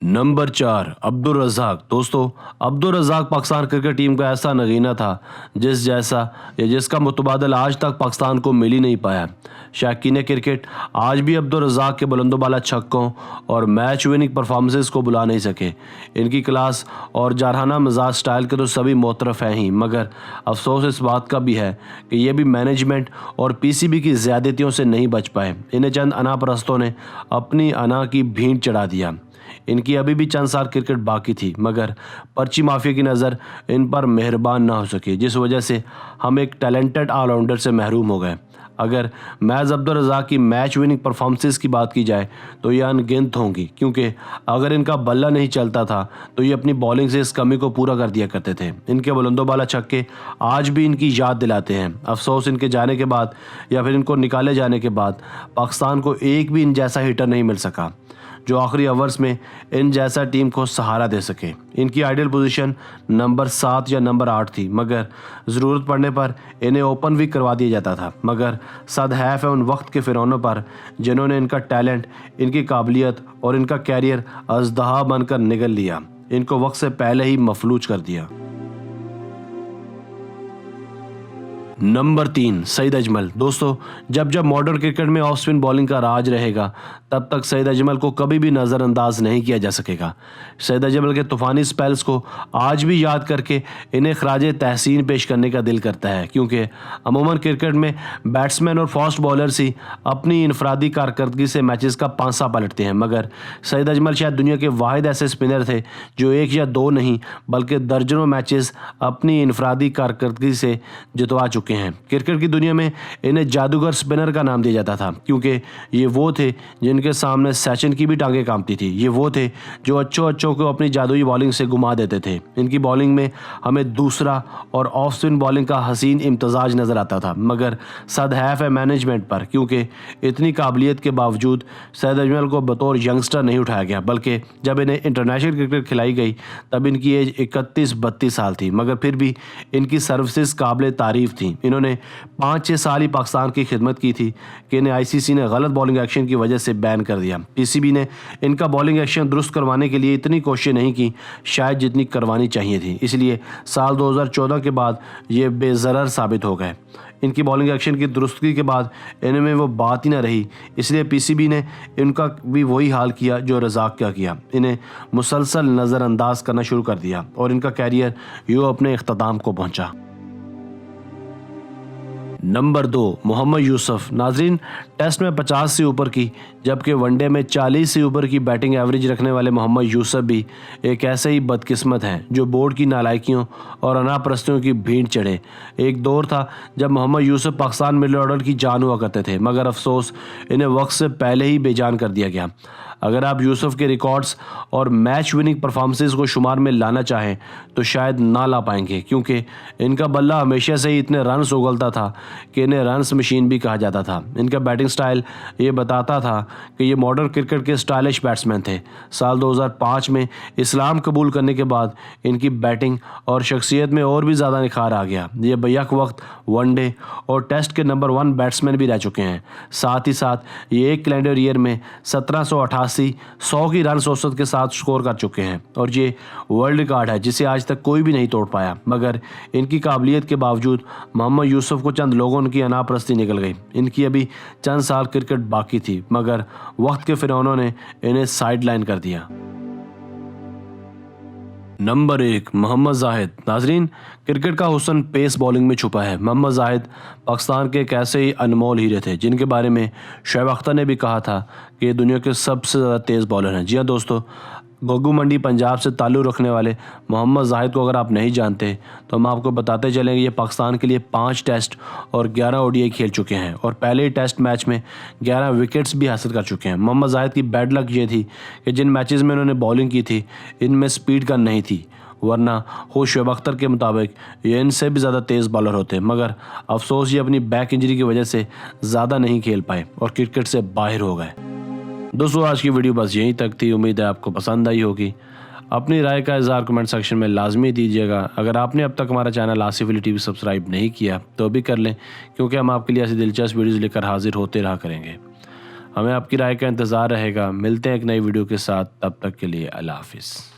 Number 4 Abdul Razzaq. दोस्तों, Abdul Razzaq Pakistan cricket team का ऐसा नगीना था जिसका मुतबादल आज तक पाकिस्तान को मिल ही नहीं पाया। शौकीन क्रिकेट आज भी अब्दुल रज़ाक के बुलंदोबाला छक्कों और मैच विनिंग परफॉर्मेंसेस को बुला नहीं सके। इनकी क्लास और जारहाना मिजाज स्टाइल के तो सभी मोतरफ हैं ही, मगर अफसोस इस बात का भी है कि ये भी मैनेजमेंट और पीसीबी की ज़्यादतियों से नहीं बच पाए। इन्हें चंद अना परस्तों ने अपनी अना की भीड़ चढ़ा दिया। इनकी अभी भी चंद साल क्रिकेट बाकी थी, मगर पर्ची माफिया की नज़र इन पर मेहरबान ना हो सकी, जिस वजह से हम एक टैलेंटेड ऑलराउंडर से महरूम हो गए। अगर मैच अब्दुल रज़ाक की मैच विनिंग परफॉर्मेंसेस की बात की जाए तो ये अनगिनत होंगी, क्योंकि अगर इनका बल्ला नहीं चलता था तो ये अपनी बॉलिंग से इस कमी को पूरा कर दिया करते थे। इनके बुलंदोबाला छक्के आज भी इनकी याद दिलाते हैं। अफसोस इनके जाने के बाद या फिर इनको निकाले जाने के बाद पाकिस्तान को एक भी इन जैसा हिटर नहीं मिल सका जो आखिरी ओवर्स में इन जैसा टीम को सहारा दे सके। इनकी आइडियल पोजीशन नंबर 7 या नंबर 8 थी, मगर ज़रूरत पड़ने पर इन्हें ओपन भी करवा दिया जाता था। मगर सदहैफ है उन वक्त के फिरौनों पर जिन्होंने इनका टैलेंट, इनकी काबिलियत और इनका कैरियर अज़दहा बनकर निगल लिया, इनको वक्त से पहले ही मफलूज कर दिया। नंबर 3 सईद अजमल। दोस्तों, जब जब मॉडर्न क्रिकेट में ऑफ स्पिन बॉलिंग का राज रहेगा तब तक सईद अजमल को कभी भी नज़रअंदाज नहीं किया जा सकेगा। सईद अजमल के तूफ़ानी स्पेल्स को आज भी याद करके इन्हें खराजे तहसीन पेश करने का दिल करता है, क्योंकि अमूमन क्रिकेट में बैट्समैन और फास्ट बॉलर्स ही अपनी इनफरादी कारकर्दगी से मैचेस का पांसा पलटते हैं, मगर सईद अजमल शायद दुनिया के वाहिद ऐसे स्पिनर थे जो एक या दो नहीं बल्कि दर्जनों मैचेस अपनी इनफरादी कारकर्दगी से जितवा चुके हैं। क्रिकेट की दुनिया में इन्हें जादूगर स्पिनर का नाम दिया जाता था, क्योंकि ये वो थे जिनके सामने सचिन की भी टांगें कांपती थी। ये वो थे जो अच्छों को अपनी जादुई बॉलिंग से घुमा देते थे। इनकी बॉलिंग में हमें दूसरा और ऑफ स्पिन बॉलिंग का हसीन इम्तजाज नजर आता था, मगर सदहैफ है मैनेजमेंट पर, क्योंकि इतनी काबिलियत के बावजूद सईद अजमल को बतौर यंगस्टर नहीं उठाया गया, बल्कि जब इन्हें इंटरनेशनल क्रिकेट खिलाई गई तब इनकी एज 31-32 साल थी। मगर फिर भी इनकी सर्विसेज काबिल तारीफ थी। इन्होंने 5-6 साल ही पाकिस्तान की खिदमत की थी कि इन्हें आईसीसी ने गलत बॉलिंग एक्शन की वजह से बैन कर दिया। पीसीबी ने इनका बॉलिंग एक्शन दुरुस्त करवाने के लिए इतनी कोशिश नहीं की शायद जितनी करवानी चाहिए थी, इसलिए साल 2014 के बाद ये बेज़रर साबित हो गए। इनकी बॉलिंग एक्शन की दुरुस्ती के बाद इनमें वो बात ही ना रही, इसलिए पीसीबी ने इनका भी वही हाल किया जो रज़ाक का किया। इन्हें मुसलसल नज़रअंदाज करना शुरू कर दिया और इनका कैरियर यूँ अपने इख्तिताम को पहुँचा। नंबर 2 मोहम्मद यूसुफ। नाजरीन, टेस्ट में 50 से ऊपर की जबकि वनडे में 40 से ऊपर की बैटिंग एवरेज रखने वाले मोहम्मद यूसुफ भी एक ऐसे ही बदकिस्मत हैं जो बोर्ड की नालायकियों और अनापरस्तियों की भीड़ चढ़े। एक दौर था जब मोहम्मद यूसुफ पाकिस्तान मिडल ऑर्डर की जान हुआ करते थे, मगर अफसोस इन्हें वक्त से पहले ही बेजान कर दिया गया। अगर आप यूसुफ के रिकॉर्ड्स और मैच विनिंग परफॉर्मेंसेस को शुमार में लाना चाहें तो शायद ना ला पाएंगे, क्योंकि इनका बल्ला हमेशा से ही इतने रन्स उगलता था कि इन्हें रन्स मशीन भी कहा जाता था। इनका बैटिंग स्टाइल ये बताता था कि ये मॉडर्न क्रिकेट के स्टाइलिश बैट्समैन थे। साल 2005 में इस्लाम कबूल करने के बाद इनकी बैटिंग और शख्सियत में और भी ज़्यादा निखार आ गया। ये बैक वक्त वनडे और टेस्ट के नंबर 1 बैट्समैन भी रह चुके हैं। साथ ही साथ ये एक कैलेंडर ईयर में 1788 की रन औसत के साथ स्कोर कर चुके हैं और ये वर्ल्ड रिकॉर्ड है जिसे आज तक कोई भी नहीं तोड़ पाया। मगर इनकी काबिलियत के बावजूद मोहम्मद यूसुफ को चंद लोगों की अनापरस्ती निकल गई। इनकी अभी चंद साल क्रिकेट बाकी थी, मगर वक्त के फिरौनों ने इन्हें साइड लाइन कर दिया। नंबर 1 मोहम्मद जाहिद। नाजरीन, क्रिकेट का हुस्न पेस बॉलिंग में छुपा है। मोहम्मद जाहिद पाकिस्तान के एक ऐसे ही अनमोल हीरे थे जिनके बारे में शोएब अख्तर ने भी कहा था कि ये दुनिया के सबसे ज़्यादा तेज़ बॉलर हैं। जी हाँ दोस्तों, गोगू मंडी पंजाब से ताल्लुक़ रखने वाले मोहम्मद जाहिद को अगर आप नहीं जानते तो हम आपको बताते चलेंगे। ये पाकिस्तान के लिए 5 टेस्ट और 11 ओडीआई खेल चुके हैं और पहले ही टेस्ट मैच में 11 विकेट्स भी हासिल कर चुके हैं। मोहम्मद जाहिद की बैड लक ये थी कि जिन मैचेस में उन्होंने बॉलिंग की थी इनमें स्पीड का नहीं थी, वरना शोएब अख्तर के मुताबिक ये इनसे भी ज़्यादा तेज़ बॉलर होते, मगर अफसोस ये अपनी बैक इंजरी की वजह से ज़्यादा नहीं खेल पाए और क्रिकेट से बाहर हो गए। दोस्तों, आज की वीडियो बस यहीं तक थी। उम्मीद है आपको पसंद आई होगी। अपनी राय का इज़हार कमेंट सेक्शन में लाजमी दीजिएगा। अगर आपने अब तक हमारा channel Asif Ali TV subscribe नहीं किया तो भी कर लें, क्योंकि हम आपके लिए ऐसी दिलचस्प वीडियोज़ लेकर हाजिर होते रहा करेंगे। हमें आपकी राय का इंतज़ार रहेगा। मिलते हैं एक नई वीडियो के साथ, तब तक के लिए अल्लाह हाफिज़।